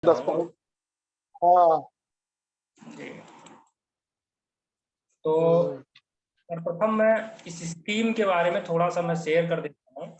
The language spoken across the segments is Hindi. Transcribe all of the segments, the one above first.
10 हाँ जी। तो सर्वप्रथम मैं इस स्कीम के बारे में थोड़ा सा मैं शेयर कर देता हूँ।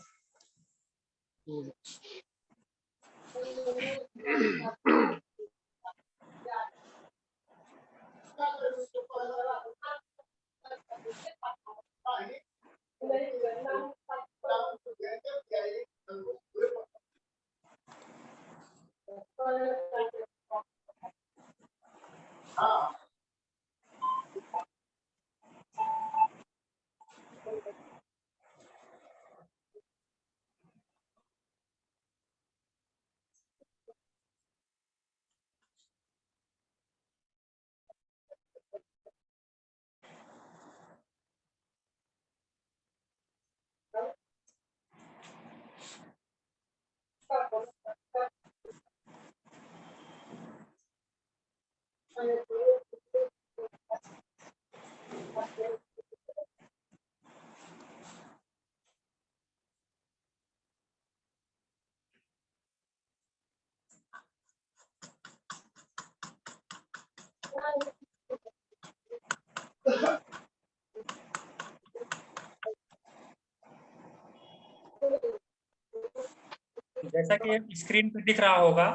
जैसा कि स्क्रीन पे दिख रहा होगा,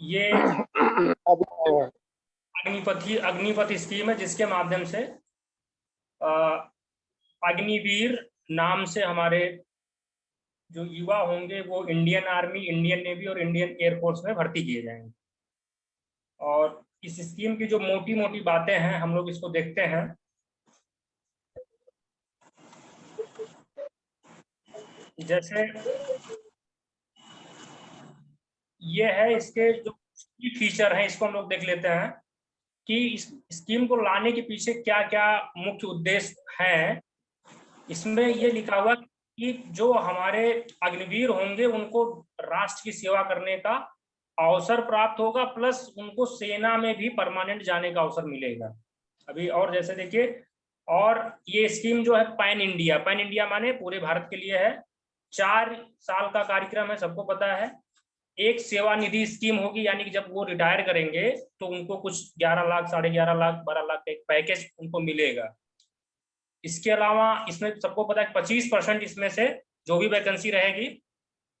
ये अग्निपथ स्कीम है, जिसके माध्यम से अग्निवीर नाम से हमारे जो युवा होंगे वो इंडियन आर्मी, इंडियन नेवी और इंडियन एयरफोर्स में भर्ती किए जाएंगे। और इस स्कीम की जो मोटी मोटी बातें हैं, हम लोग इसको देखते हैं। जैसे ये है, इसके जो फीचर हैं इसको हम लोग देख लेते हैं कि इस स्कीम को लाने के पीछे क्या क्या मुख्य उद्देश्य हैं। इसमें ये लिखा हुआ कि जो हमारे अग्निवीर होंगे उनको राष्ट्र की सेवा करने का अवसर प्राप्त होगा, प्लस उनको सेना में भी परमानेंट जाने का अवसर मिलेगा। अभी और जैसे देखिए, और ये स्कीम जो है पैन इंडिया माने पूरे भारत के लिए है। 4 साल का कार्यक्रम है, सबको पता है। एक सेवा निधि स्कीम होगी, यानी कि जब वो रिटायर करेंगे तो उनको कुछ 11 लाख, 11.5 लाख, 12 लाख का एक पैकेज उनको मिलेगा। इसके अलावा इसमें सबको पता है 25% इसमें से जो भी वैकेंसी रहेगी,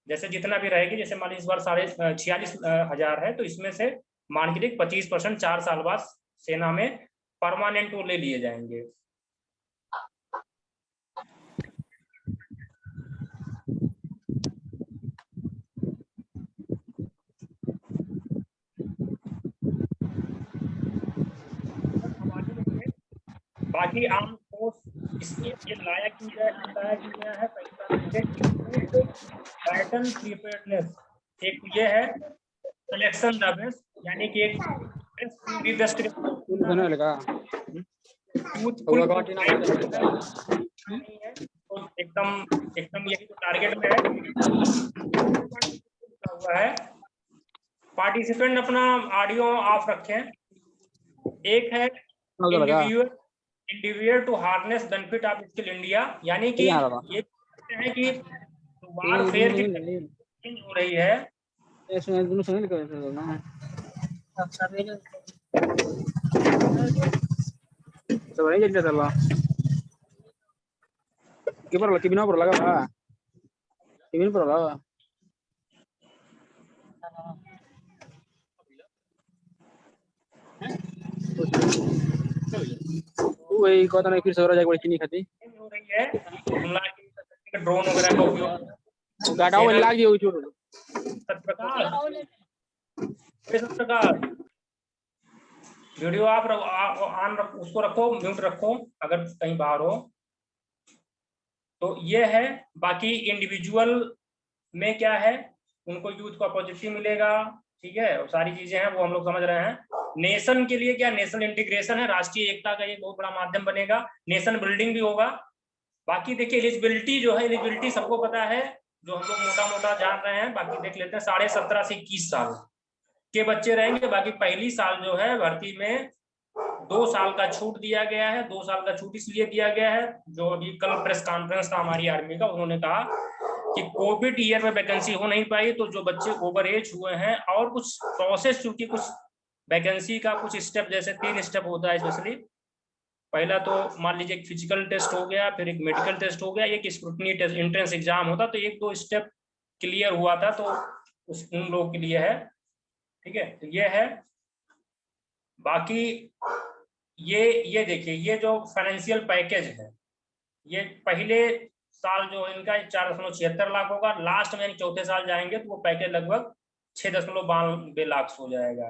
जैसे जितना भी रहेगी, जैसे मान लीजिए इस बार 46,000 है, तो इसमें से मान के 25% 4 साल बाद सेना में परमानेंट वो ले लिए जाएंगे। बाकी आर्म फोर्स इसमें ये लाया गया है पैटर्न प्रिपेयर्डनेस। एक ये है सिलेक्शन द बेस्ट, यानी कि एक एकदम एकदम यही तो टारगेट में है। पार्टिसिपेंट अपना ऑडियो ऑफ रखें। एक है individual to harness benefit of skill India, यानी कि ये है कि वारफेयर की हो रही है। वही कहता नहीं, फिर सौरा जाके चीनी खाती हो रही है ड्रोन वगैरह का उपयोग। गाटाओ लाग दियो छोड़ सत्प्रकाश वीडियो आप ऑन रखो, उसको रखो, म्यूट रखो अगर कहीं बाहर हो तो। ये है। बाकी इंडिविजुअल में क्या है, उनको यूथ को अपॉर्चुनिटी मिलेगा, ठीक है, और सारी चीजें हैं वो हम लोग समझ रहे हैं। नेशन के लिए क्या, नेशनल इंटीग्रेशन है, राष्ट्रीय एकता का एक बहुत बड़ा माध्यम बनेगा। नेशन बिल्डिंग भी होगा। बाकी देखिए एलिजिबिलिटी जो है, एलिजिबिलिटी सबको पता है, जो हम लोग मोटा मोटा जान रहे हैं। बाकी देख लेते हैं, 17.5 से 21 साल के बच्चे रहेंगे। बाकी पहली साल जो है भर्ती में 2 साल का छूट दिया गया है। 2 साल का छूट इसलिए दिया गया है, जो अभी कल प्रेस कॉन्फ्रेंस था हमारी आर्मी का, उन्होंने कहा कि कोविड ईयर में वैकेंसी हो नहीं पाई, तो जो बच्चे ओवर एज हुए हैं और कुछ प्रोसेस, चूंकि कुछ वैकेंसी का कुछ स्टेप, जैसे 3 स्टेप होता है स्पेशली। पहला तो मान लीजिए एक फिजिकल टेस्ट हो गया, फिर एक मेडिकल टेस्ट हो गया, एक स्क्रूटनी टेस्ट, एंट्रेंस एग्जाम होता, तो 1-2 स्टेप क्लियर हुआ था, तो उन लोगों के लिए है। ठीक है, तो ये है। बाकी ये देखिए, ये जो फाइनेंशियल पैकेज है, ये पहले साल जो इनका 4.76 लाख होगा, लास्ट में चौथे साल जाएंगे तो वो पैकेज लगभग 6.92 लाख हो जाएगा।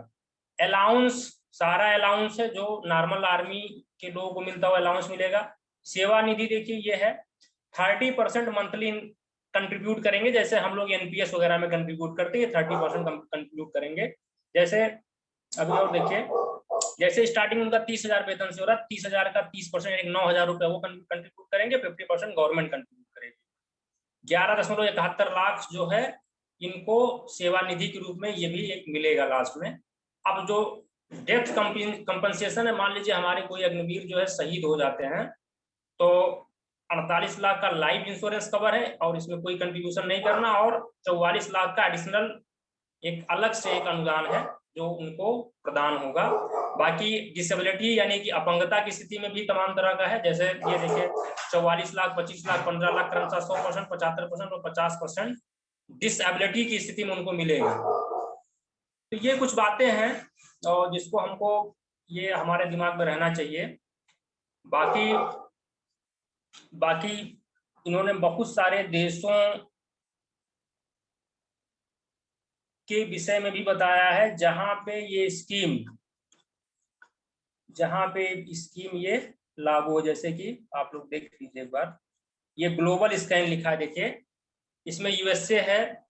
अलाउंस, सारा अलाउंस है जो नॉर्मल आर्मी के लोगों को मिलता हुआ अलाउंस मिलेगा। सेवा निधि देखिए ये है, 30% मंथली कंट्रीब्यूट करेंगे, जैसे हम लोग एनपीएस वगैरह में कंट्रीब्यूट करते हैं, 30% कंट्रीब्यूट करेंगे। जैसे अभी और देखिए, जैसे स्टार्टिंग उनका 30,000 वेतन से हो रहा है, 30,000 का 30%, एक 9,000 रुपए वो कंट्रीब्यूट करेंगे, 50% गवर्नमेंट कंट्रीब्यूट करेगी। 11.71 लाख जो है इनको सेवा निधि के रूप में ये भी एक मिलेगा लास्ट में। अब जो डेथ कंपनसेशन है, मान लीजिए हमारे कोई अग्निवीर जो है शहीद हो जाते हैं, तो 48 लाख का लाइफ इंश्योरेंस कवर है और इसमें कोई कंट्रीब्यूशन नहीं करना, और 44 लाख का एडिशनल एक अलग से एक अनुदान है जो उनको प्रदान होगा। बाकी डिसेबिलिटी यानी कि अपंगता की स्थिति में भी तमाम तरह का है, जैसे ये देखिए 44 लाख, 25 लाख, 15 लाख क्रमशः 100%, 75% और 50% डिसेबिलिटी की स्थिति में उनको मिलेगा। तो ये कुछ बातें हैं और जिसको हमको ये हमारे दिमाग में रहना चाहिए। बाकी इन्होंने बहुत सारे देशों के विषय में भी बताया है जहां पे ये स्कीम ये लागू हो। जैसे कि आप लोग देख लीजिए एक बार, ये ग्लोबल स्कैन लिखा है देखिए, इसमें यूएसए है,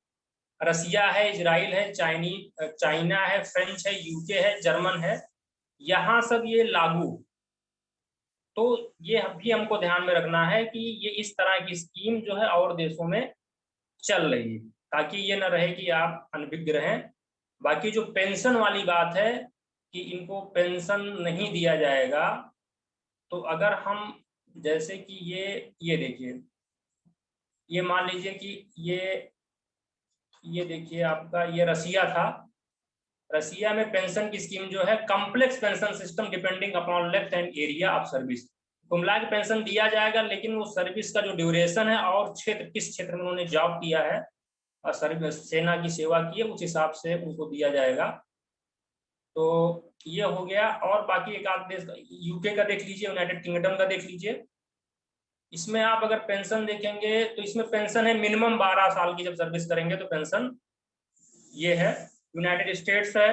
रसिया है, इजराइल है, चाइना है, फ्रेंच है, यूके है, जर्मन है, यहाँ सब ये लागू। तो ये भी हमको ध्यान में रखना है कि ये इस तरह की स्कीम जो है और देशों में चल रही है, ताकि ये ना रहे कि आप अनभिज्ञ रहें। बाकी जो पेंशन वाली बात है कि इनको पेंशन नहीं दिया जाएगा, तो अगर हम जैसे कि ये देखिए, ये मान लीजिए कि ये देखिए आपका ये रसिया था। रसिया में पेंशन की स्कीम जो है complex pension system depending upon length and area of service. कुमला के पेंशन दिया जाएगा, लेकिन वो सर्विस का जो ड्यूरेशन है और क्षेत्र, किस क्षेत्र में उन्होंने जॉब किया है और सर्विस सेना की सेवा की है, उस हिसाब से उनको दिया जाएगा। तो ये हो गया। और बाकी एक आध देश, यूके का देख लीजिए, यूनाइटेड किंगडम का देख लीजिए। इसमें आप अगर पेंशन देखेंगे तो इसमें पेंशन है मिनिमम 12 साल की, जब सर्विस करेंगे तो पेंशन ये है। यूनाइटेड स्टेट्स है,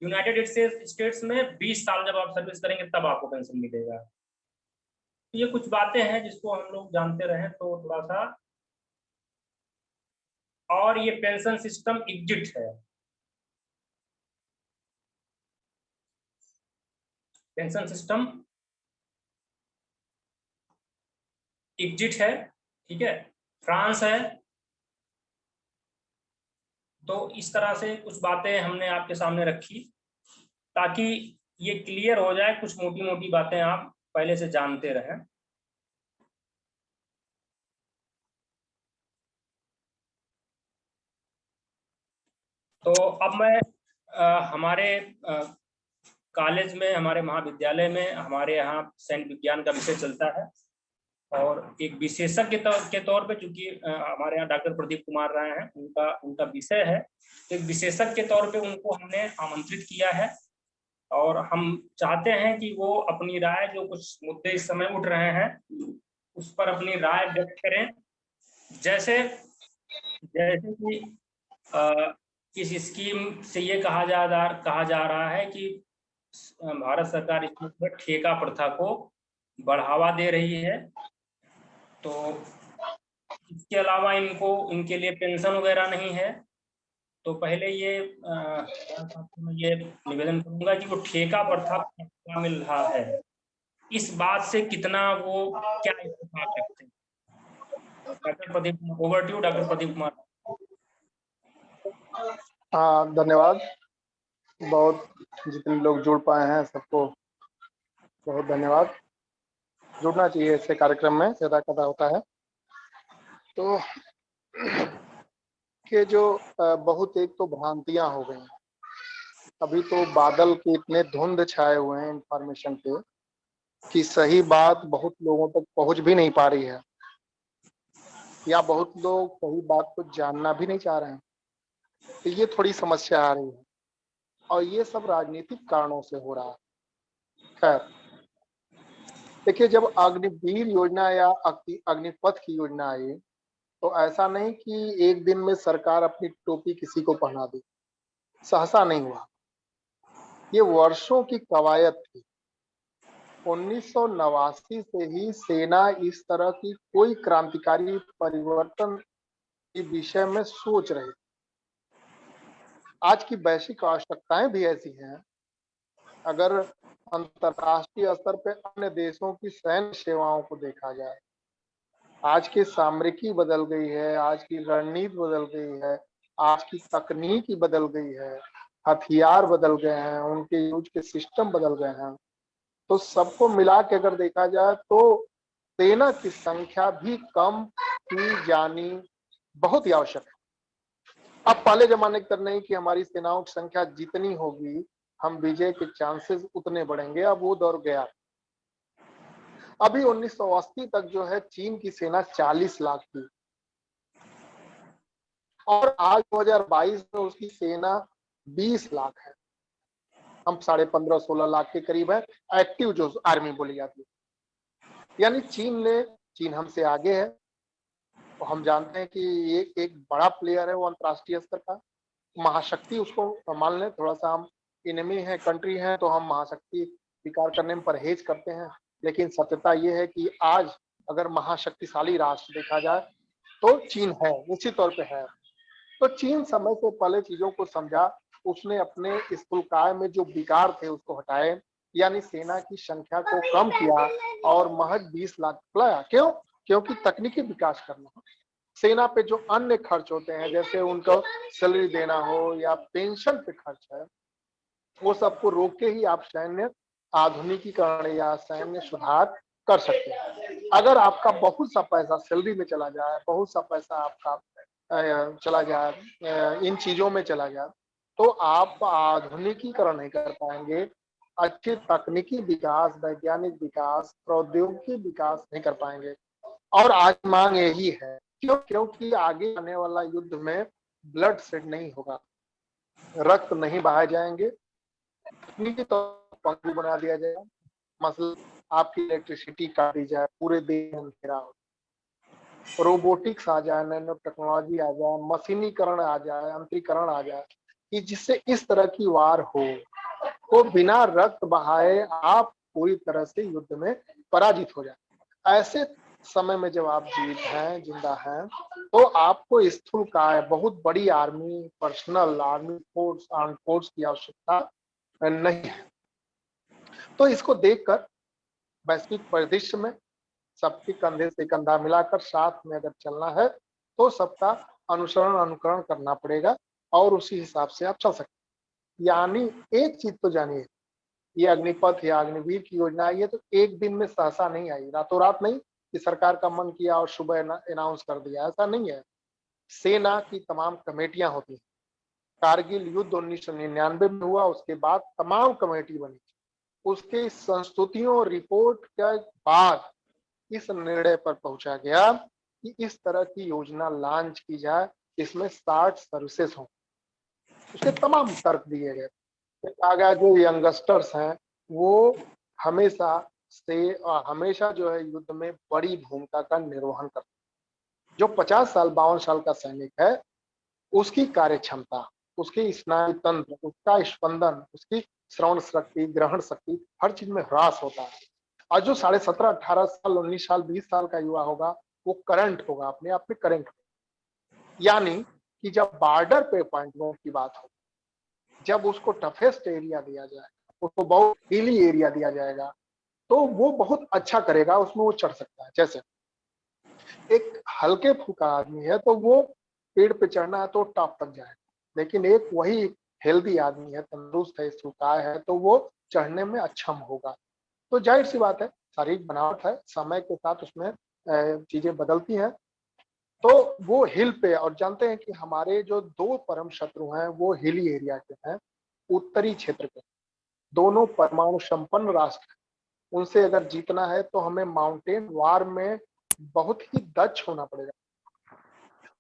यूनाइटेड स्टेट्स में 20 साल जब आप सर्विस करेंगे तब आपको पेंशन मिलेगा। तो ये कुछ बातें हैं जिसको हम लोग जानते रहे तो थोड़ा सा। और ये पेंशन सिस्टम एग्जिट है, पेंशन सिस्टम एग्जिट है, ठीक है, फ्रांस है। तो इस तरह से कुछ बातें हमने आपके सामने रखी ताकि ये क्लियर हो जाए, कुछ मोटी मोटी बातें आप पहले से जानते रहें। तो अब मैं हमारे कॉलेज में, हमारे महाविद्यालय में, हमारे यहाँ सैन्य विज्ञान का विषय चलता है, और एक विशेषज्ञ के तौर पे, चूंकि हमारे यहाँ डॉक्टर प्रदीप कुमार राय हैं, उनका विषय है, एक विशेषज्ञ के तौर पे उनको हमने आमंत्रित किया है, और हम चाहते हैं कि वो अपनी राय, जो कुछ मुद्दे इस समय उठ रहे हैं उस पर अपनी राय व्यक्त करें। जैसे कि इस स्कीम से ये कहा जा रहा है कि भारत सरकार इसमें ठेका प्रथा को बढ़ावा दे रही है। तो इसके अलावा इनके लिए पेंशन वगैरह नहीं है। तो पहले मैं ये निवेदन करूंगा कि वो ठेका प्रथा मिल रहा है, इस बात से कितना वो क्या इत्तेफाक रखते हैं। Doctor Pradeep, over to doctor Pradeep Kumar. हाँ, धन्यवाद। बहुत जितने लोग जुड़ पाए हैं सबको बहुत धन्यवाद। जुड़ना चाहिए, ऐसे कार्यक्रम में ज़्यादा होता है। तो कि जो बहुत एक तो भ्रांतियां हो गई। अभी तो बादल के इतने धुंध छाए हुए हैं इंफॉर्मेशन पे कि सही बात बहुत लोगों तक पहुंच भी नहीं पा रही है, या बहुत लोग सही बात को जानना भी नहीं चाह रहे हैं। तो ये थोड़ी समस्या आ रही है, और ये सब राजनीतिक कारणों से हो रहा है। खैर, देखिए, जब अग्निवीर योजना या अग्निपथ की योजना आई, तो ऐसा नहीं कि एक दिन में सरकार अपनी टोपी किसी को पहना दी। सहसा नहीं हुआ, ये वर्षों की कवायद थी। 1989 से ही सेना इस तरह की कोई क्रांतिकारी परिवर्तन के विषय में सोच रही। आज की वैश्विक आवश्यकताएं भी ऐसी हैं। अगर अंतर्राष्ट्रीय स्तर पे अन्य देशों की सैन्य सेवाओं को देखा जाए, आज की सामरिकी बदल गई है, आज की रणनीति बदल गई है, आज की तकनीकी बदल गई है, हथियार बदल गए हैं, उनके यूज के सिस्टम बदल गए हैं। तो सबको मिला के अगर देखा जाए तो सेना की संख्या भी कम की जानी बहुत ही आवश्यक है। अब पहले जमाने की तरह नहीं कि हमारी सेनाओं की संख्या जितनी होगी हम विजय के चांसेस उतने बढ़ेंगे। अब वो दौर गया। अभी 1980 तक जो है चीन की सेना 40 लाख थी, और आज 2022 में उसकी सेना 20 लाख है। हम 15.5-16 लाख के करीब है एक्टिव जो आर्मी बोली जाती है। यानी चीन हमसे आगे है। तो हम जानते हैं कि ये एक बड़ा प्लेयर है, वो अंतर्राष्ट्रीय स्तर का महाशक्ति। उसको मान लें, थोड़ा सा हम इनमी है कंट्री है तो हम महाशक्ति स्वीकार करने में परहेज करते हैं, लेकिन सत्यता ये है कि आज अगर महाशक्तिशाली राष्ट्र देखा जाए तो चीन है, निश्चित तौर पे है। तो चीन समय से पहले चीजों को समझा, उसने अपने स्थूलकाय में जो विकार थे उसको हटाए, यानी सेना की संख्या को कम किया और महज 20 लाख लाया। क्यों? क्योंकि तकनीकी विकास करना, सेना पे जो अन्य खर्च होते हैं, जैसे उनको सैलरी देना हो या पेंशन पे खर्च है, वो सबको रोक के ही आप सैन्य आधुनिकीकरण या सैन्य सुधार कर सकते हैं। अगर आपका बहुत सा पैसा सैलरी में चला जाए, बहुत सा पैसा आपका चला जाए इन चीजों में चला जाए, तो आप आधुनिकीकरण नहीं कर पाएंगे, अच्छे तकनीकी विकास, वैज्ञानिक विकास, प्रौद्योगिकी विकास नहीं कर पाएंगे। और आज मांग यही है। क्यों? क्योंकि आगे आने वाला युद्ध में ब्लड सेड नहीं होगा, रक्त नहीं बहाए जाएंगे, तकनीकी तौर पर पंखुड़ बना दिया जाएगा। मतलब आपकी इलेक्ट्रिसिटी काट दी जाए, पूरे देश में अंधेरा हो, रोबोटिक्स आ जाए, नैनो टेक्नोलॉजी आ जाए, मशीनीकरण आ जाए, यंत्रीकरण आ जाए, कि जिससे इस तरह की वार हो तो बिना रक्त बहाए आप पूरी तरह से युद्ध में पराजित हो जाए। ऐसे समय में जब आप जीवित हैं, जिंदा हैं, तो आपको स्थूल काय बहुत बड़ी army, personal army force, arm force की आवश्यकता नहीं है। तो इसको देखकर वैश्विक परिदृश्य में सबके कंधे से कंधा मिलाकर साथ में अगर चलना है तो सबका अनुकरण करना पड़ेगा, और उसी हिसाब से आप चल सकते हैं। यानी एक चीज तो जानिए, ये अग्निपथ या अग्निवीर की योजना आई है तो एक दिन में सहसा नहीं आई, रातों रात नहीं कि सरकार का मन किया और सुबह अनाउंस कर दिया, ऐसा नहीं है। सेना की तमाम कमेटियां होती हैं। कारगिल युद्ध 1999 में हुआ, उसके बाद तमाम कमेटी बनी, उसके संस्तुतियों रिपोर्ट के बाद इस निर्णय पर पहुंचा गया कि इस तरह की योजना लॉन्च की जाए, इसमें 60 सर्विसेज हों। उसके तमाम तर्क दिए गए। कहा गया जो यंगस्टर्स हैं वो हमेशा जो है युद्ध में बड़ी भूमिका का निर्वहन करते हैं। जो 50 साल 52 साल का सैनिक है, उसकी कार्य क्षमता, उसकी स्नायु तंत्र, उसका स्पंदन, उसकी श्रवण शक्ति, ग्रहण शक्ति, हर चीज में ह्रास होता है। और जो 17.5, 18 साल, 19 साल, 20 साल का युवा होगा, वो करंट होगा, अपने आप में करंट। यानी कि जब बॉर्डर पे अपॉइंटमेंट की बात हो, जब उसको टफेस्ट एरिया दिया जाए, उसको बहुत हिली एरिया दिया जाएगा, तो वो बहुत अच्छा करेगा, उसमें वो चढ़ सकता है। जैसे एक हल्के फुल्का आदमी है तो वो पेड़ पे चढ़ना है तो टॉप तक जाएगा, लेकिन एक वही हेल्दी आदमी है, तंदुरुस्त है, सुखाय है, तो वो चढ़ने में अक्षम होगा। तो जाहिर सी बात है, शारीरिक बनावट है, समय के साथ उसमें चीजें बदलती हैं। तो वो हिल पे, और जानते हैं कि हमारे जो दो परम शत्रु हैं वो हिली एरिया के हैं, उत्तरी क्षेत्र के, दोनों परमाणु संपन्न राष्ट्र हैं। उनसे अगर जीतना है तो हमें माउंटेन वार में बहुत ही दक्ष होना पड़ेगा।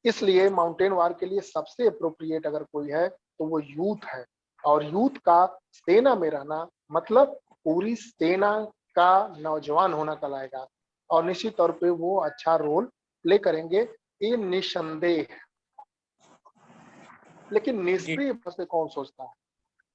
इसलिए माउंटेन वार के लिए सबसे अप्रोप्रिएट अगर कोई है तो वो यूथ है, और यूथ का सेना में रहना मतलब पूरी सेना का नौजवान होना कहलाएगा, और निश्चित तौर पे वो अच्छा रोल प्ले करेंगे, ये निसंदेह है। लेकिन जी निष्क्रिय भाव से कौन सोचता है?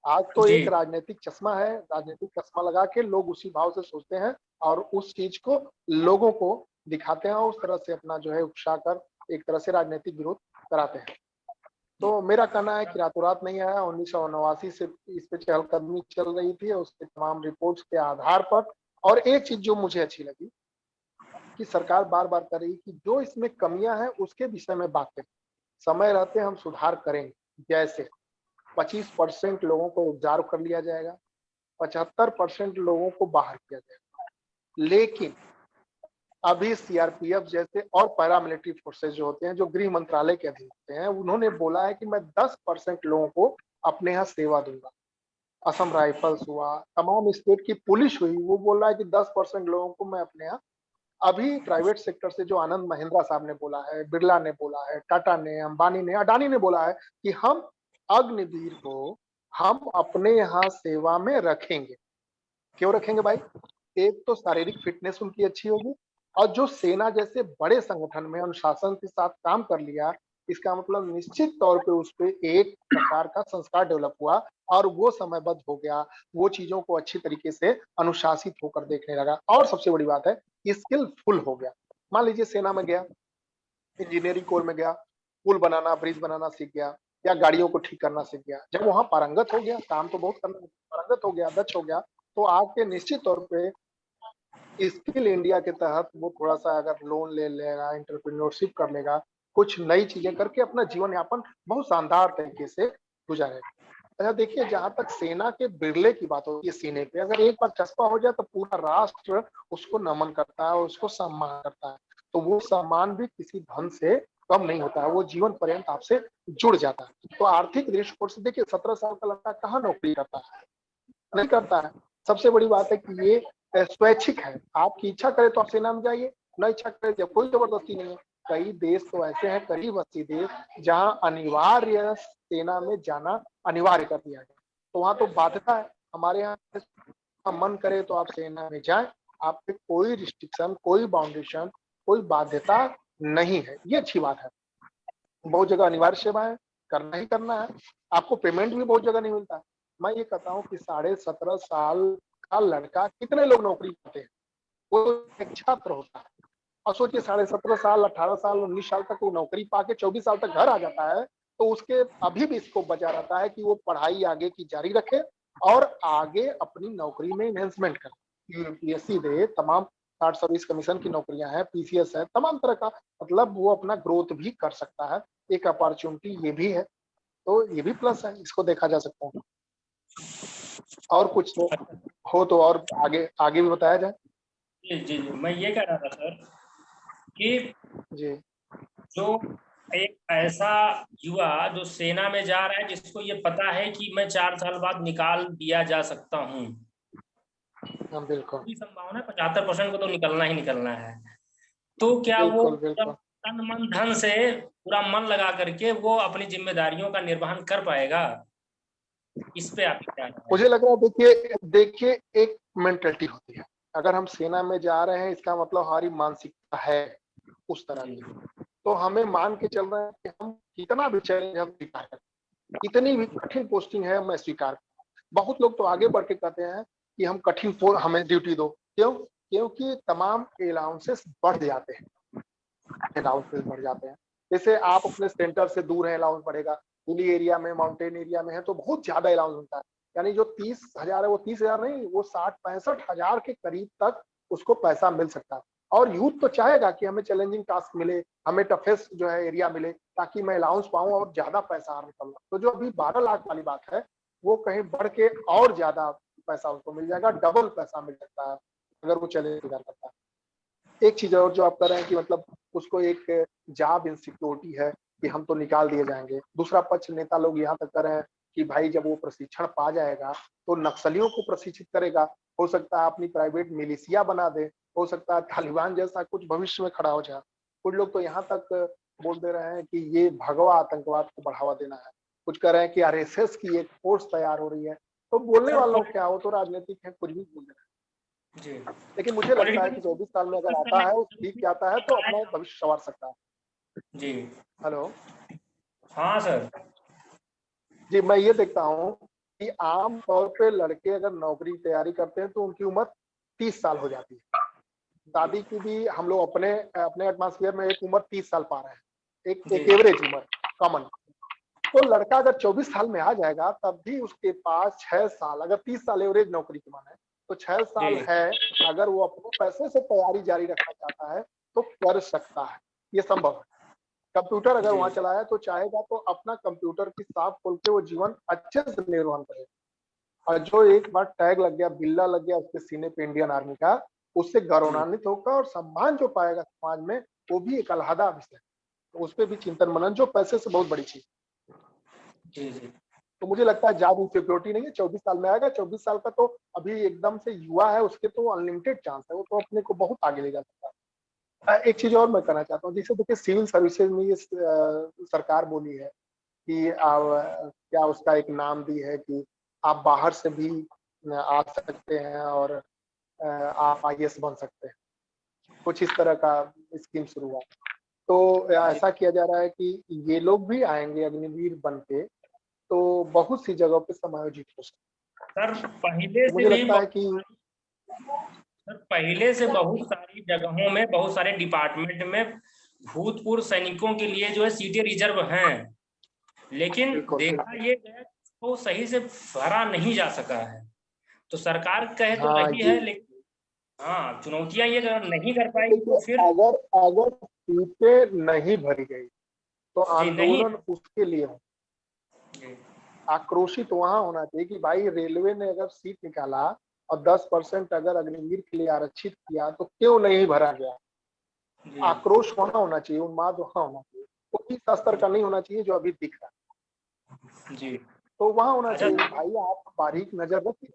आज तो जी एक राजनीतिक चश्मा है, राजनीतिक चश्मा लगा के लोग उसी भाव से सोचते हैं और उस चीज को लोगों को दिखाते हैं और उस तरह से अपना जो है उकसा कर एक तरह से राजनीतिक विरोध कराते हैं। तो मेरा कहना है कि रातों रात नहीं आया, 1989 से इस पे चहलकदमी चल रही थी, उसके तमाम रिपोर्ट्स के आधार पर। और एक चीज जो मुझे अच्छी लगी कि सरकार बार बार कर रही कि जो इसमें कमियां हैं उसके विषय में बात करें, समय रहते हम सुधार करेंगे। जैसे 25% लोगों को ऑब्जर्व कर लिया जाएगा, 75% लोगों को बाहर किया जाएगा। लेकिन अभी सीआरपीएफ जैसे और पैरामिलिट्री फोर्सेज जो होते हैं, जो गृह मंत्रालय के अधीन होते हैं, उन्होंने बोला है कि मैं 10% लोगों को अपने यहाँ सेवा दूंगा। असम राइफल्स हुआ, तमाम स्टेट की पुलिस हुई, वो बोल रहा है कि 10% लोगों को मैं अपने यहाँ। अभी प्राइवेट सेक्टर से जो आनंद महिंद्रा साहब ने बोला है, बिरला ने बोला है, टाटा ने, अंबानी ने, अडानी ने बोला है कि हम अग्निवीर को हम अपने यहाँ सेवा में रखेंगे। क्यों रखेंगे भाई? एक तो शारीरिक फिटनेस उनकी अच्छी होगी, और जो सेना जैसे बड़े संगठन में अनुशासन के साथ काम कर लिया, इसका मतलब निश्चित तौर पे उस पे एक प्रकार का संस्कार डेवलप हुआ और वो समयबद्ध हो गया, वो चीजों को अच्छी तरीके से अनुशासित होकर देखने लगा, और सबसे बड़ी बात है स्किलफुल हो गया। मान लीजिए सेना में गया, इंजीनियरिंग कोर में गया, पुल बनाना, ब्रिज बनाना सीख गया, या गाड़ियों को ठीक करना सीख गया। जब वहां पारंगत हो गया, काम तो बहुत करना, पारंगत हो गया, दक्ष हो गया, तो आके निश्चित तौर पे स्किल इंडिया के तहत वो थोड़ा सा अगर लोन ले लेगा, एंटरप्रेन्योरशिप कर लेगा, कुछ नई चीजें करके अपना जीवन यापन बहुत शानदार तरीके से गुजारेगा। अच्छा देखिए, जहां तक सेना के बिरले की बात होती है, सीने पे अगर एक बार चस्पा हो जाए तो पूरा राष्ट्र उसको नमन करता है, उसको सम्मान करता है। तो वो सम्मान भी किसी धन से कम नहीं होता है, वो जीवन पर्यंत आपसे जुड़ जाता है। तो आर्थिक दृष्टिकोण से देखिए, 17 साल का लड़का कहाँ नौकरी करता है? नहीं करता है। सबसे बड़ी बात है कि ये स्वैच्छिक है, आपकी इच्छा करे तो आप सेना में जाइए, न इच्छा करे जब कोई जबरदस्ती नहीं है। कई देश तो ऐसे हैं, करीब 80 देश, जहां अनिवार्य सेना में जाना अनिवार्य कर दिया गया, तो वहां तो बाध्यता है। हमारे यहाँ मन करे तो आप सेना में जाएं, आप पे कोई रिस्ट्रिक्शन, कोई बाउंडेशन, कोई बाध्यता नहीं है, ये अच्छी बात है। बहुत जगह अनिवार्य सेवा है, करना ही करना है, आपको पेमेंट भी बहुत जगह नहीं मिलता है। मैं ये कहता हूँ कि 17.5 साल का लड़का, कितने लोग नौकरी करते हैं, वो एक छात्र होता है, और सोचिए 17.5 साल, 18 साल, 19 साल तक वो नौकरी पाके 24 साल तक घर आ जाता है, तो उसके अभी भी इसको बचा रहता है कि वो पढ़ाई आगे की जारी रखे और आगे अपनी नौकरी में इन्हेंसमेंट करे। यूपीएससी दे, तमाम 60 सर्विस कमीशन की नौकरियां हैं, पीसीएस है, तमाम तरह का, मतलब वो अपना ग्रोथ भी कर सकता है। एक अपॉर्चुनिटी ये भी है, तो ये भी प्लस है, इसको देखा जा सकता है। और कुछ हो तो और आगे आगे भी बताया जाए। जी जी जी, मैं ये कह रहा था सर कि जी जो एक ऐसा युवा जो सेना में जा रहा है, जिसको ये पता है कि मैं 4 साल बाद निकाल दिया जा सकता हूँ, हाँ बिल्कुल पूरी संभावना 75% को तो निकलना ही निकलना है, तो क्या वो बिल्कुल बिल्कुल। तन मन धन से पूरा मन लगा करके वो अपनी जिम्मेदारियों का निर्वहन कर पाएगा? इस पे आप क्या राय मुझे है? लग रहा है, देखिए देखिए, एक मेंटेलिटी होती है, अगर हम सेना में जा रहे हैं इसका मतलब हमारी मानसिकता है उस तरह जी की, तो हमें मान के चल रहे हैं कि हम कितना भी चैलेंज हम स्वीकार करें, इतनी भी कठिन पोस्टिंग है मैं स्वीकार करूं। बहुत लोग तो आगे बढ़ के कहते हैं कि हम कठिन हमें ड्यूटी दो। क्यों? क्योंकि तमाम अलाउंसेस बढ़ जाते हैं, अलाउंसेस बढ़ जाते हैं। जैसे आप अपने सेंटर से दूर है, अलाउंस बढ़ेगा, हिली एरिया में, माउंटेन एरिया में है तो बहुत ज्यादा अलाउंस मिलता है। यानी जो 30,000 है वो 30,000 नहीं, वो 60-65,000 के करीब तक उसको पैसा मिल सकता है। और यूथ तो चाहेगा कि हमें चैलेंजिंग टास्क मिले, हमें टफेस्ट जो है एरिया मिले, ताकि मैं अलाउंस पाऊं और ज्यादा पैसा अर्न करूं। तो जो अभी 12 लाख वाली बात है, वो कहीं बढ़ के और ज्यादा पैसा उसको मिल जाएगा, डबल पैसा मिल सकता है अगर वो चैलेंज स्वीकार करता है। एक चीज और जो आप कर रहे हैं कि मतलब उसको एक जॉब इनसिक्योरिटी है कि हम तो निकाल दिए जाएंगे। दूसरा पक्ष नेता लोग यहाँ तक कर रहे हैं कि भाई जब वो प्रशिक्षण पा जाएगा तो नक्सलियों को प्रशिक्षित करेगा। हो सकता है अपनी प्राइवेट मिलिशिया बना दे, हो सकता है तालिबान जैसा कुछ भविष्य में खड़ा हो जाए। कुछ लोग तो यहाँ तक बोल दे रहे हैं कि ये भगवा आतंकवाद को बढ़ावा देना है। कुछ कह रहे हैं कि आरएसएस की एक फोर्स तैयार हो रही है। तो बोलने सर वालों क्या, वो तो राजनीतिक है, कुछ भी बोल रहे हैं। जी लेकिन मुझे लगता है कि पॉलिटिकल 24 साल में अगर आता है, वो सीख के आता है तो अपना भविष्य संवार सकता है। जी हेलो हाँ सर जी, मैं ये देखता हूँ कि आम तौर पे लड़के अगर नौकरी की तैयारी करते हैं तो उनकी उम्र 30 साल हो जाती है। शादी की भी हम लोग अपने अपने एटमॉस्फेयर में एक उम्र 30 साल पा रहे हैं, जी एक एवरेज उम्र कॉमन। तो लड़का अगर 24 साल में आ जाएगा तब भी उसके पास 6 साल, अगर 30 साल एवरेज नौकरी की माने तो 6 साल जी है। अगर वो अपने पैसे से तैयारी जारी रखना चाहता है तो कर सकता है, ये संभव है। कंप्यूटर अगर जी वहां चलाया तो चाहेगा तो अपना कंप्यूटर की साफ खोल के वो जीवन अच्छे से निर्वहन करेगा। और जो एक बार टैग लग गया, बिल्ला लग गया उसके सीने पे इंडियन आर्मी का, उससे जी गौरवान्वित होगा और सम्मान जो पाएगा समाज में वो भी एक अलहदा विषय है। तो उस पर भी चिंतन मनन, जो पैसे से बहुत बड़ी चीज। जी जी तो मुझे लगता है जॉब इनसिक्योरिटी नहीं है, 24 साल में आएगा। 24 साल का तो अभी एकदम से युवा है, उसके तो अनलिमिटेड चांस है, वो तो अपने को बहुत आगे ले जा सकता है। एक चीज और मैं कहना चाहता हूँ, जैसे देखिए सिविल सर्विसेज में ये सरकार बोली है कि क्या उसका एक नाम दी है कि आप बाहर से भी आ सकते हैं और आप आईएएस बन सकते हैं। कुछ इस तरह का स्कीम शुरू हुआ। तो जी ऐसा किया जा रहा है कि ये लोग भी आएंगे अग्निवीर बन के, तो बहुत सी जगहों पे समायोजित हो सकते सर पहले हैं। से मुझे भी लगता है कि सर पहले से बहुत सारी जगहों में बहुत सारे डिपार्टमेंट में भूतपूर्व सैनिकों के लिए जो है सीटें रिजर्व हैं, लेकिन बिल्कुल देखा बिल्कुल। ये गया तो सही से भरा नहीं जा सका है। तो सरकार कहे तो हाँ रही ये है, लेकिन हाँ चुनौतियां ये अगर नहीं कर पाएगी देखिए, तो फिर अगर अगर सीटें नहीं भरी गई तो जी नहीं आंदोलन उसके लिए हो। जी आक्रोशित वहां होना चाहिए कि भाई रेलवे ने अगर सीट निकाला और 10% अगर अग्निवीर के लिए आरक्षित किया तो क्यों नहीं भरा गया। जी आक्रोश वहां होना चाहिए, उन्माद वहां होना चाहिए। वो इस स्तर का नहीं होना चाहिए जो अभी दिख रहा है। जी तो वहां होना अच्छा चाहिए कि भाई आप बारीक नजर रखिए।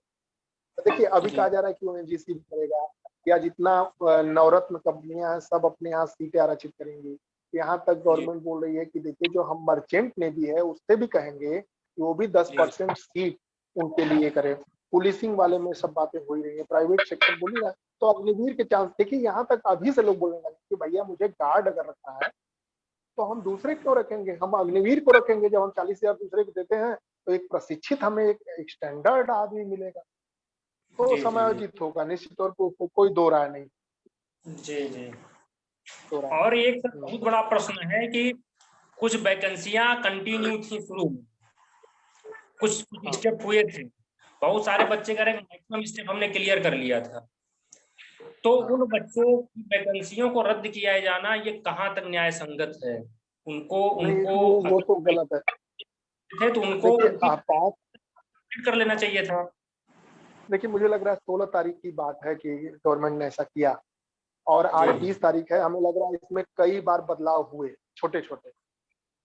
देखिए अभी जी कहा जा रहा है कि ओएनजीसी भी करेगा, या जितना नवरत्न कंपनियां हैं सब अपने यहाँ सीटें आरक्षित करेंगी। यहाँ तक जी गवर्नमेंट बोल रही है कि देखिए जो हम मर्चेंट नेवी है उससे भी कहेंगे कि वो भी जी 10% सीट उनके लिए करे। पुलिसिंग वाले में सब बातें हो ही रही है, प्राइवेट सेक्टर बोल ही रहा है। तो अग्निवीर के चांस देखिए, यहाँ तक अभी से लोग बोलने लगे कि भैया मुझे गार्ड अगर रखना है तो हम दूसरे क्यों रखेंगे, हम अग्निवीर को रखेंगे। जब हम 40,000 दूसरे को देते हैं तो एक प्रशिक्षित हमें एक स्टैंडर्ड आदमी मिलेगा, तो जी जी जी समायोजित होगा निश्चित तौर पर, कोई दो राय नहीं। जी जी दो राय और एक सर नहीं। बहुत बड़ा प्रश्न है कि कुछ वैकेंसियां कंटिन्यू थी शुरू में, कुछ कुछ हाँ स्टेप हुए थे, बहुत सारे बच्चे कह रहे हैं मैक्सिमम स्टेप हमने क्लियर कर लिया था। तो हाँ उन बच्चों की वैकेंसियों को रद्द किया जाना ये कहाँ तक न्याय संगत है? उनको नहीं, उनको वो तो अगर गलत है। थे तो उनको देखिए उनकी पाँच कर लेना चाहिए था। देखिए मुझे लग रहा है 16 तारीख की बात है कि गवर्नमेंट ने ऐसा किया, और जी आज 20 तारीख है। हमें लग रहा है इसमें कई बार बदलाव हुए छोटे छोटे।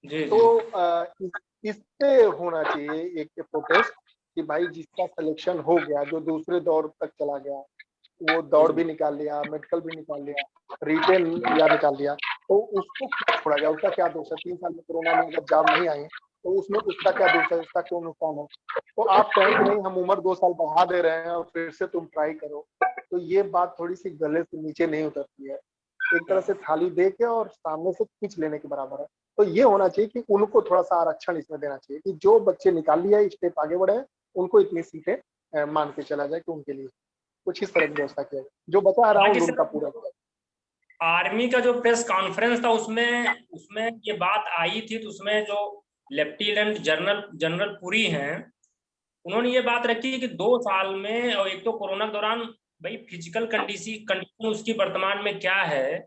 जी तो जी इस पे होना चाहिए एक प्रोटेस्ट कि भाई जिसका सिलेक्शन हो गया, जो दूसरे दौर तक चला गया, वो दौड़ जी भी निकाल लिया, मेडिकल भी निकाल लिया, रिटेन या निकाल लिया, तो उसको क्यों छोड़ा जाए? उसका क्या दोष है? 3 साल में कोरोना में अगर जॉब नहीं आई तो उसमें उसका क्या दोष है? उसका क्यों नुकसान है? तो आप कहें कि नहीं हम उम्र 2 साल बढ़ा दे रहे हैं और फिर से तुम ट्राई करो, तो ये बात थोड़ी सी गले से नीचे नहीं उतरती है। एक तरह से थाली दे के और सामने से खींच लेने के बराबर है। तो ये होना चाहिए कि उनको थोड़ा सा आरक्षण इसमें देना चाहिए कि जो बच्चे निकाल लिया, स्टेप आगे बढ़े, उनको इतनी सीटें मान के चला जाए कि उनके लिए कुछ इस तरह की व्यवस्था किया जाए, जो बचा है हालांकि राउंड उनका सर पूरा किया। आर्मी का जो प्रेस कॉन्फ्रेंस था उसमें उसमें ये बात आई थी, तो उसमें जो लेफ्टिनेंट जनरल जनरल पुरी हैं उन्होंने ये बात रखी कि 2 साल में, और एक तो कोरोना के दौरान भाई फिजिकल कंडीशन उसकी वर्तमान में क्या है,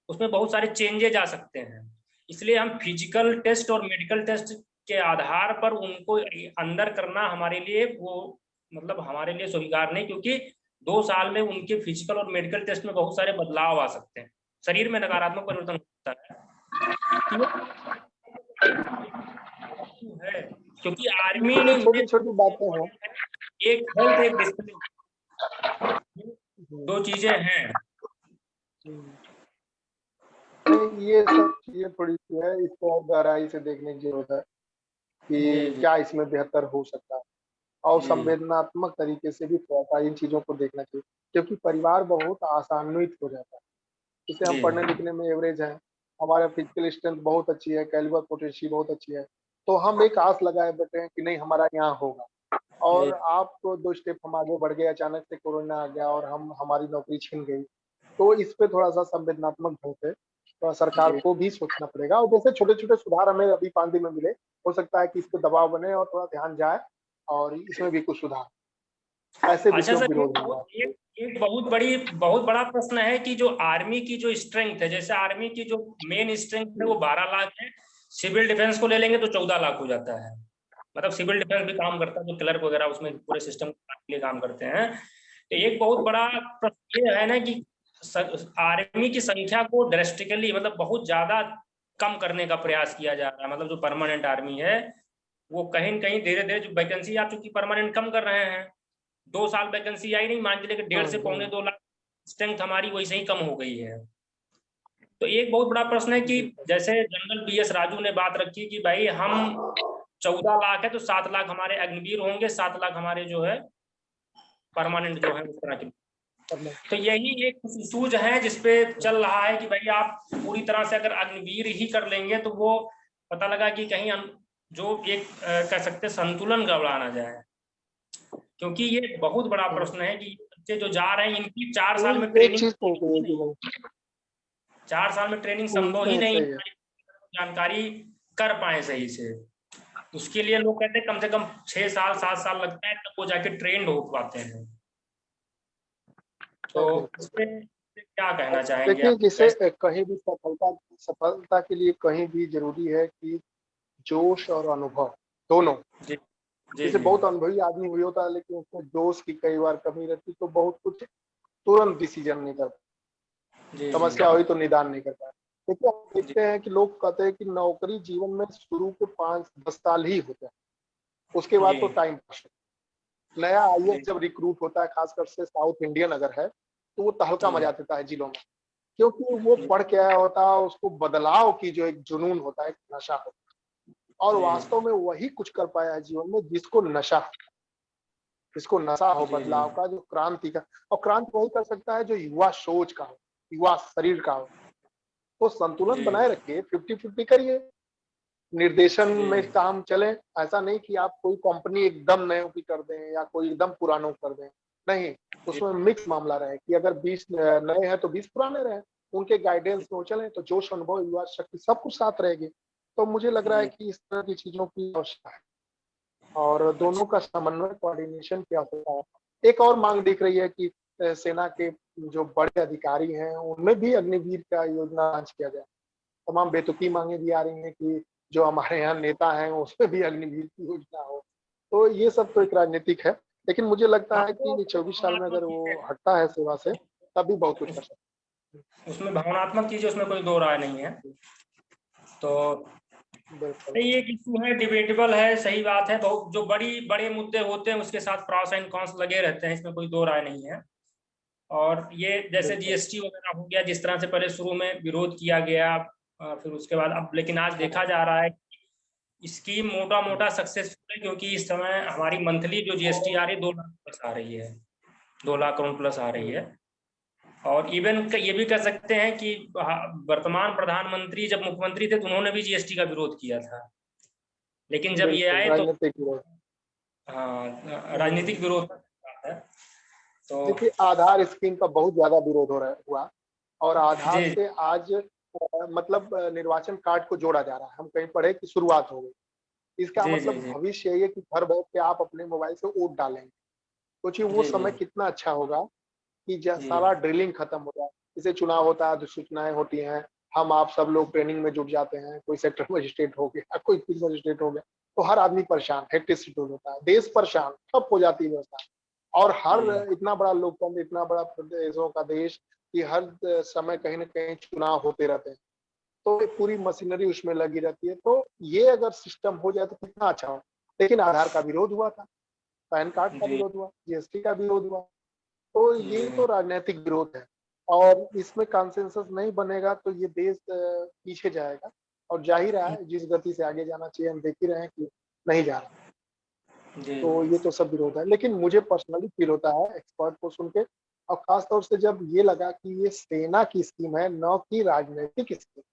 उसमें बहुत सारे चेंजेज आ सकते हैं। इसलिए हम फिजिकल टेस्ट और मेडिकल टेस्ट के आधार पर उनको अंदर करना हमारे लिए वो मतलब हमारे लिए स्वीकार नहीं, क्योंकि 2 साल में उनके फिजिकल और मेडिकल टेस्ट में बहुत सारे बदलाव आ सकते हैं, शरीर में नकारात्मक परिवर्तन हो सकता है। क्योंकि आर्मी में छोटी छोटी बातें हैं, एक हेल्थ एक डिसिप्लिन, 2 चीजें हैं। ये सब चीजें थोड़ी सी है, इसको और गहराई से देखने की जरूरत है कि क्या इसमें बेहतर हो सकता है, और जी। संवेदनात्मक तरीके से भी थोड़ा सा इन चीजों को देखना चाहिए, क्योंकि परिवार बहुत आसान्वित हो जाता है। जैसे हम जी। पढ़ने लिखने में एवरेज हैं, हमारा फिजिकल स्ट्रेंथ बहुत अच्छी है, कैलिबर पोटेंशियल बहुत अच्छी है, तो हम एक आस लगाए बैठे हैं कि नहीं हमारा यहाँ होगा, और आप तो 2 स्टेप हम आगे बढ़ गए, अचानक से कोरोना आ गया और हमारी नौकरी छिन गई। तो इस पे थोड़ा सा संवेदनात्मक ढंग से सरकार जी। को भी सोचना पड़ेगा, और जैसे छोटे-छोटे सुधार हमें अभी 5 दिन में मिले, हो सकता है कि इस पे दबाव बने और थोड़ा ध्यान जाए और इसमें भी कुछ सुधार, ऐसे अच्छा विषयों सर, विरोध होगा। एक बहुत बड़ा प्रश्न है कि जो आर्मी की जो स्ट्रेंथ है, जैसे आर्मी की जो मेन स्ट्रेंथ है वो 12 लाख है, सिविल डिफेंस को ले लेंगे तो 14 लाख हो जाता है। मतलब सिविल डिफेंस भी काम करता है, जो क्लर्क वगैरह उसमें पूरे सिस्टम के लिए काम करते हैं। तो एक बहुत बड़ा प्रश्न ये है ना कि आर्मी की संख्या को ड्रेस्टिकली, मतलब बहुत ज्यादा कम करने का प्रयास किया जा रहा है। मतलब जो परमानेंट आर्मी है वो कहीं न कहीं धीरे धीरे जो वैकेंसी आप चूंकि परमानेंट कम कर रहे हैं, 2 साल वैकेंसी आई नहीं, मान के लेकर 1.5 से 1.25 लाख स्ट्रेंथ हमारी वैसे ही कम हो गई है। तो एक बहुत बड़ा प्रश्न है कि जैसे जनरल BS राजू ने बात रखी कि भाई हम 14 लाख है तो 7 लाख हमारे अग्निवीर होंगे, 7 लाख हमारे जो है परमानेंट जो है उस तरह की। तो यही एक इशूज है जिसपे चल रहा है कि भाई आप पूरी तरह से अगर अग्निवीर ही कर लेंगे तो वो पता लगा कि कहीं हम जो एक कह सकते संतुलन गड़बड़ा ना जाए, क्योंकि ये बहुत बड़ा प्रश्न है कि बच्चे जो जा रहे हैं इनकी 4 साल में एक ट्रेनिंग, चीज तो होती है कि नहीं, 4 साल में ट्रेनिंग संभव ही नहीं सही है। जानकारी कर पाए सही से। उसके लिए लोग कहते हैं कम से कम 6 साल 7 साल लगता है तब वो जाके ट्रेंड हो पाते हैं। तो इस पे क्या कहना चाहेंगे देखिए, आप? जिसे कहीं भी सफलता के लिए कहीं भी जरूरी है कि जोश और अनुभव दोनों। जी जी जैसे जी बहुत अनुभवी आदमी हुई होता है, लेकिन उसको जोश की कई बार कमी रहती, तो बहुत कुछ तुरंत डिसीजन नहीं कर, जी समस्या हुई तो निदान नहीं कर पाए। देखिए, हम जी देखते हैं कि लोग कहते हैं कि नौकरी जीवन में शुरू के 5-10 साल ही होते हैं, उसके बाद जी तो टाइम पास। नया जी IAS जब रिक्रूट होता है, खासकर से साउथ इंडियन अगर है, तो वो तहलका जी मचा देता है जिलों में, क्योंकि वो जी पढ़ के आया होता है, उसको बदलाव की जो एक जुनून होता है, एक नशा होता है, और वास्तव में वही कुछ कर पाया है जीवन में जिसको नशा, जिसको नशा हो जी बदलाव का, जो क्रांति का। और क्रांति वही कर सकता है जो युवा सोच का हो, युवा शरीर का हो। तो संतुलन जी बनाए रखिए, 50-50 करिए, निर्देशन जी में काम चले। ऐसा नहीं कि आप कोई कंपनी एकदम नयों की कर दें या कोई एकदम पुरानों कर दें, नहीं, जी उसमें मिक्स मामला रहे कि अगर 20 नए हैं तो 20 पुराने रहे, उनके गाइडेंस में वो चले, तो जोश, अनुभव, युवा शक्ति सब कुछ साथ रहेगी। तो मुझे लग रहा है जी। कि इस तरह की चीजों की आवश्यकता है, और दोनों अच्छा। का समन्वय, कोऑर्डिनेशन की आवश्यकता है। एक और मांग दिख रही है कि सेना के जो बड़े अधिकारी हैं उनमें भी अग्निवीर का योजना लॉन्च किया जाए। तमाम बेतुकी मांगे भी आ रही हैं कि जो हमारे यहाँ नेता हैं उसमें भी अग्निवीर की योजना हो। तो ये सब तो एक राजनीतिक है, लेकिन मुझे लगता हाँ, है वो कि 24 साल में भावनात्मक अगर चीज वो है, हटता है सेवा से, तब भी बहुत कुछ कर सकता उसमें भावनात्मक चीज है, उसमें कोई दो राय नहीं है। तो है। बिल्कुल। ये एक इशू है, डिबेटेबल है, सही बात है। बहुत जो बड़े मुद्दे होते हैं उसके साथ प्रॉस एंड कॉन्स लगे रहते हैं, इसमें कोई दो राय नहीं है। और ये जैसे बिल्कुल। GST वगैरह हो गया, जिस तरह से पहले शुरू में विरोध किया गया, फिर उसके बाद अब लेकिन आज देखा जा रहा है कि स्कीम मोटा मोटा सक्सेसफुल है, क्योंकि इस समय हमारी मंथली जो GST आ रही है 2 लाख प्लस आ रही है, 2 लाख करोड़ प्लस आ रही है। और इवन ये भी कह सकते हैं कि वर्तमान प्रधानमंत्री जब मुख्यमंत्री थे तो उन्होंने भी GST का विरोध किया था, लेकिन जब ये बिल्कुल आए तो राजनीतिक विरोध। राजनीतिक विरोध है। तो देखिए, आधार स्कीम का बहुत ज्यादा विरोध हो रहा हुआ, और आधार जी से आज मतलब निर्वाचन कार्ड को जोड़ा जा रहा है। हम कहीं पढ़े कि शुरुआत हो गई। इसका जी जी मतलब जी भविष्य ये है कि घर बैठ के आप अपने मोबाइल से वोट डालेंगे। सोचिए वो जी समय जी कितना अच्छा होगा कि जी सारा ड्रिलिंग खत्म हो जाए। जैसे चुनाव होता है तो सूचनाएं होती हैं, हम आप सब लोग ट्रेनिंग में जुट जाते हैं, कोई सेक्टर मजिस्ट्रेट हो गया, कोई फील्ड मजिस्ट्रेट हो गया, तो हर आदमी परेशान, हेक्टिक शेड्यूल होता है, देश परेशान, ठप हो जाती है व्यवस्था। और हर जी। इतना बड़ा लोकतंत्र, इतना बड़ा प्रदेशों का देश कि हर समय कहीं ना कहीं चुनाव होते रहते हैं, तो ये पूरी मशीनरी उसमें लगी रहती है। तो ये अगर सिस्टम हो जाए तो कितना अच्छा हो। लेकिन आधार का विरोध हुआ था, पैन कार्ड का जी। विरोध हुआ, जीएसटी का विरोध हुआ, तो ये जी। तो राजनीतिक विरोध है। और इसमें कंसेंसस नहीं बनेगा तो ये देश पीछे जाएगा, और जा ही रहा है। जिस गति से आगे जाना चाहिए हम देख ही रहे हैं कि नहीं जा रहा। जी। तो ये तो सब विरोध है, लेकिन मुझे पर्सनली फील होता है एक्सपर्ट को सुन के, और खास तौर से जब ये लगा कि ये सेना की स्कीम है, न कि राजनीतिक स्कीम।